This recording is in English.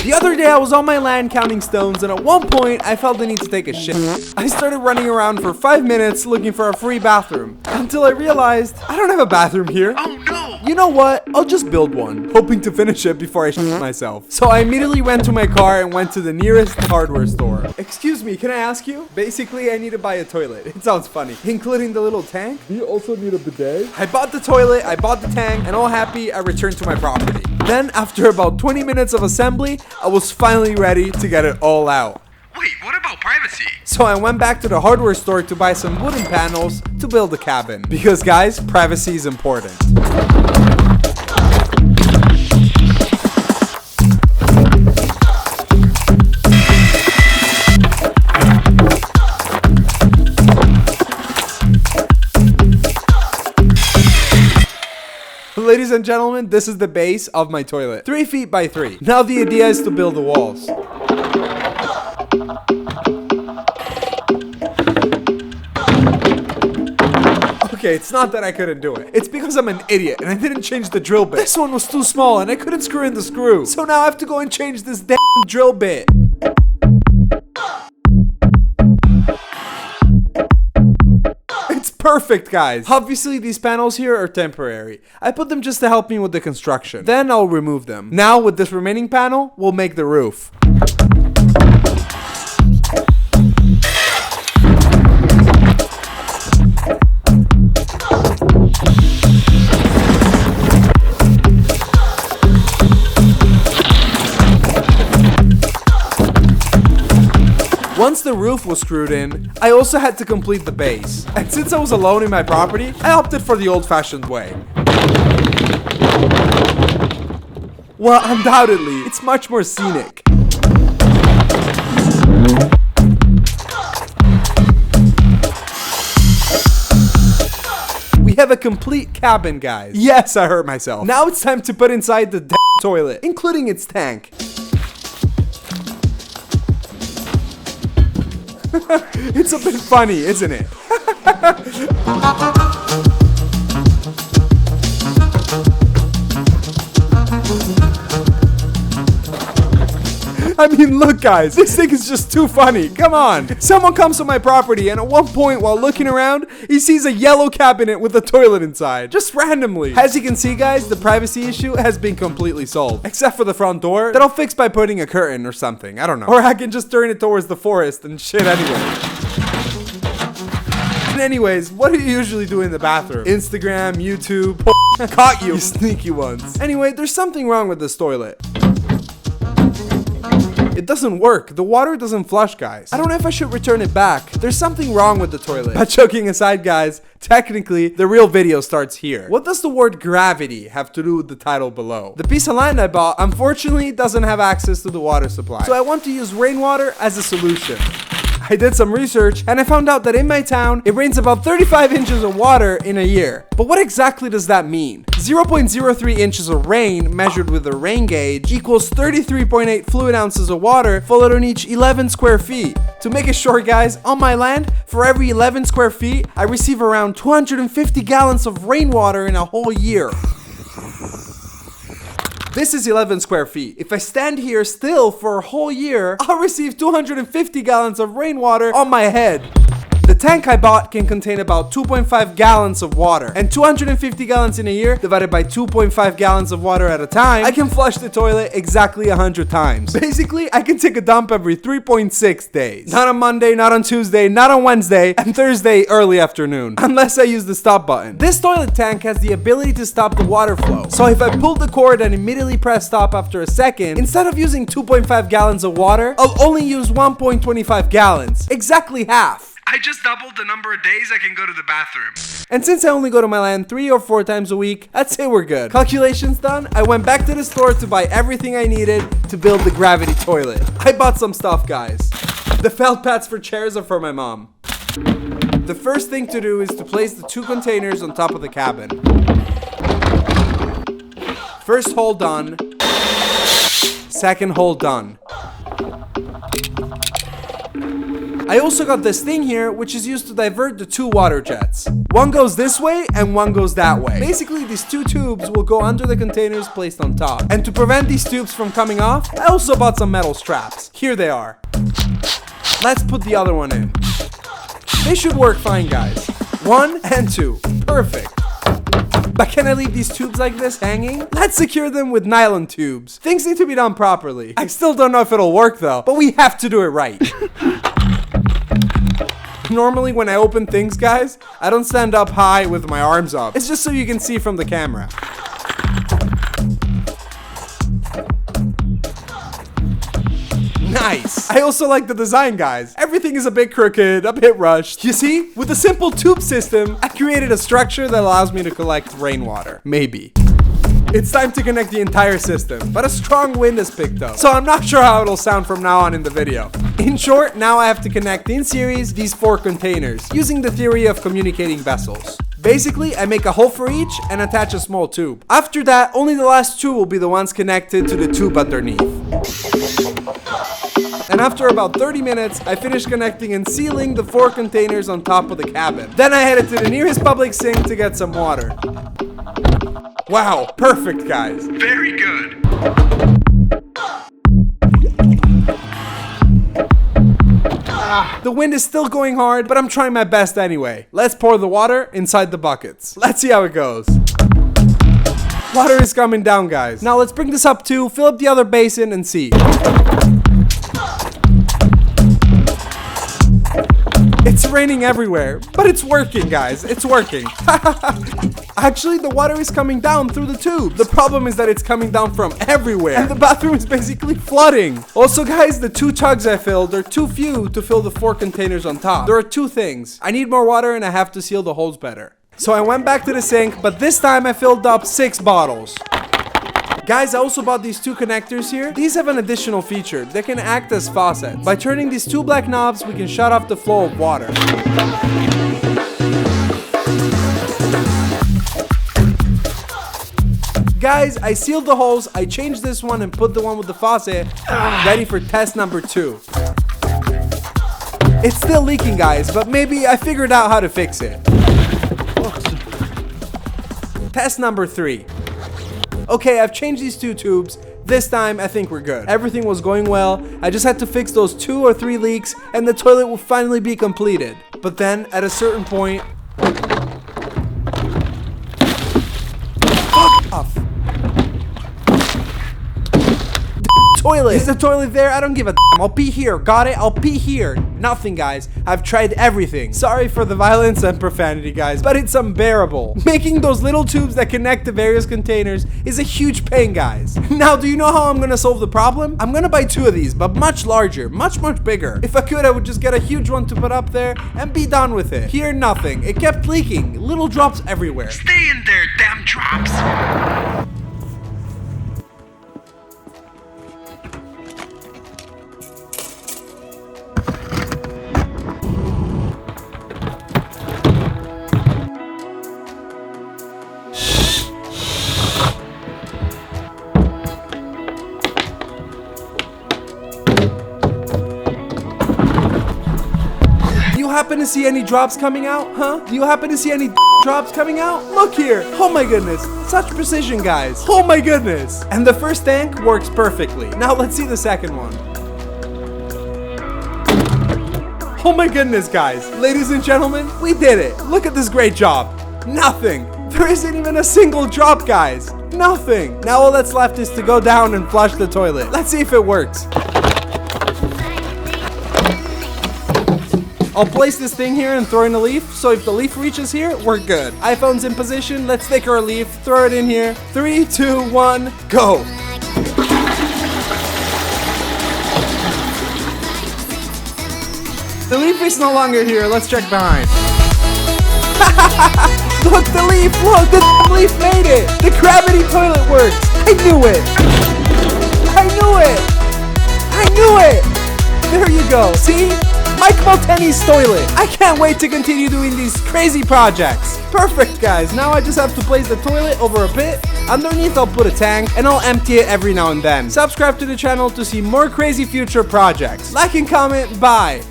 The other day I was on my land counting stones, and at one point I felt the need to take a shit. I started running around for 5 minutes looking for a free bathroom, until I realized I don't have a bathroom here. Oh no! You know what? I'll just build one, hoping to finish it before I shit myself. So I immediately went to my car and went to the nearest hardware store. Excuse me, can I ask you? Basically, I need to buy a toilet. It sounds funny. Including the little tank. Do you also need a bidet? I bought the toilet, I bought the tank, and all happy, I returned to my property. Then, after about 20 minutes of assembly, I was finally ready to get it all out. Wait, what about privacy? So I went back to the hardware store to buy some wooden panels to build a cabin. Because guys, privacy is important. Ladies and gentlemen, this is the base of my toilet. 3 feet by 3. Now the idea is to build the walls. Okay, it's not that I couldn't do it. It's because I'm an idiot and I didn't change the drill bit. This one was too small and I couldn't screw in the screw. So now I have to go and change this damn drill bit. It's perfect, guys. Obviously, these panels here are temporary. I put them just to help me with the construction. Then I'll remove them. Now, with this remaining panel, we'll make the roof. Once the roof was screwed in, I also had to complete the base. And since I was alone in my property, I opted for the old-fashioned way. Well, undoubtedly, it's much more scenic. We have a complete cabin, guys. Yes, I hurt myself. Now it's time to put inside the damn toilet, including its tank. It's a bit funny, isn't it? I mean, look guys, this thing is just too funny. Come on. Someone comes to my property and at one point while looking around, he sees a yellow cabinet with a toilet inside. Just randomly. As you can see guys, the privacy issue has been completely solved. Except for the front door that I'll fix by putting a curtain or something. I don't know. Or I can just turn it towards the forest and shit anyway. And anyways, what do you usually do in the bathroom? Instagram, YouTube, caught you sneaky ones. Anyway, there's something wrong with this toilet. It doesn't work. The water doesn't flush, guys. I don't know if I should return it back. There's something wrong with the toilet. But joking aside, guys, technically, the real video starts here. What does the word gravity have to do with the title below? The piece of land I bought, unfortunately, doesn't have access to the water supply. So I want to use rainwater as a solution. I did some research and I found out that in my town, it rains about 35 inches of water in a year. But what exactly does that mean? 0.03 inches of rain measured with a rain gauge equals 33.8 fluid ounces of water followed on each 11 square feet. To make it short guys, on my land, for every 11 square feet, I receive around 250 gallons of rainwater in a whole year. This is 11 square feet. If I stand here still for a whole year, I'll receive 250 gallons of rainwater on my head. The tank I bought can contain about 2.5 gallons of water, and 250 gallons in a year divided by 2.5 gallons of water at a time, I can flush the toilet exactly 100 times. Basically, I can take a dump every 3.6 days. Not on Monday, not on Tuesday, not on Wednesday, and Thursday early afternoon, unless I use the stop button. This toilet tank has the ability to stop the water flow. So if I pull the cord and immediately press stop after a second, instead of using 2.5 gallons of water, I'll only use 1.25 gallons. Exactly half. I just doubled the number of days I can go to the bathroom. And since I only go to my land 3 or 4 times a week, I'd say we're good. Calculations done, I went back to the store to buy everything I needed to build the gravity toilet. I bought some stuff, guys. The felt pads for chairs are for my mom. The first thing to do is to place the 2 containers on top of the cabin. First hole done. Second hole done. I also got this thing here, which is used to divert the two water jets. One goes this way and one goes that way. Basically, these two tubes will go under the containers placed on top. And to prevent these tubes from coming off, I also bought some metal straps. Here they are. Let's put the other one in. They should work fine, guys. 1 and 2. Perfect. But can I leave these tubes like this hanging? Let's secure them with nylon tubes. Things need to be done properly. I still don't know if it'll work though, but we have to do it right. Normally when I open things, guys, I don't stand up high with my arms up. It's just so you can see from the camera. Nice. I also like the design, guys. Everything is a bit crooked, a bit rushed. You see, with a simple tube system, I created a structure that allows me to collect rainwater. Maybe. It's time to connect the entire system, but a strong wind is picked up, so I'm not sure how it'll sound from now on in the video. In short, now I have to connect in series these 4 containers, using the theory of communicating vessels. Basically, I make a hole for each and attach a small tube. After that, only the last 2 will be the ones connected to the tube underneath. And after about 30 minutes, I finished connecting and sealing the 4 containers on top of the cabin. Then I headed to the nearest public sink to get some water. Wow, perfect, guys. Very good. The wind is still going hard, but I'm trying my best anyway. Let's pour the water inside the buckets. Let's see how it goes. Water is coming down, guys. Now let's bring this up too, fill up the other basin and see. It's raining everywhere, but it's working, guys. It's working. Actually, the water is coming down through the tube. The problem is that it's coming down from everywhere, and the bathroom is basically flooding. Also, guys, the 2 jugs I filled are too few to fill the 4 containers on top. There are 2 things. I need more water and I have to seal the holes better. So I went back to the sink, but this time I filled up 6 bottles. Guys, I also bought these 2 connectors here. These have an additional feature. They can act as faucets. By turning these 2 black knobs, we can shut off the flow of water. Guys, I sealed the holes, I changed this one and put the one with the faucet ready for test number 2. It's still leaking, guys, but maybe I figured out how to fix it. Test number 3. Okay, I've changed these 2 tubes. This time, I think we're good. Everything was going well. I just had to fix those 2 or 3 leaks and the toilet will finally be completed. But then, at a certain point... Fuck off! Toilet! Is the toilet there? I don't give a damn. I'll pee here. Got it? I'll pee here. Nothing, guys. I've tried everything. Sorry for the violence and profanity, guys, but it's unbearable. Making those little tubes that connect the various containers is a huge pain, guys. Now, do you know how I'm gonna solve the problem? I'm gonna buy 2 of these, but much larger, much bigger. If I could, I would just get a huge one to put up there and be done with it. Here, nothing. It kept leaking. Little drops everywhere. Stay in there, damn drops. Happen to see any drops coming out? Huh? Do you happen to see any drops coming out? Look here. Oh my goodness. Such precision, guys. Oh my goodness. And the first tank works perfectly. Now let's see the second one. Oh my goodness, guys. Ladies and gentlemen, we did it. Look at this great job. Nothing. There isn't even a single drop, guys. Nothing. Now all that's left is to go down and flush the toilet. Let's see if it works. I'll place this thing here and throw in a leaf, so if the leaf reaches here, we're good. iPhone's in position, let's take our leaf, throw it in here. 3, 2, 1, go! The leaf is no longer here, let's check behind. Look, the leaf, look, the leaf made it! The gravity toilet works! I knew it! I knew it! I knew it! There you go, see? Mike Molteni's toilet. I can't wait to continue doing these crazy projects. Perfect, guys. Now I just have to place the toilet over a pit. Underneath I'll put a tank and I'll empty it every now and then. Subscribe to the channel to see more crazy future projects. Like and comment. Bye.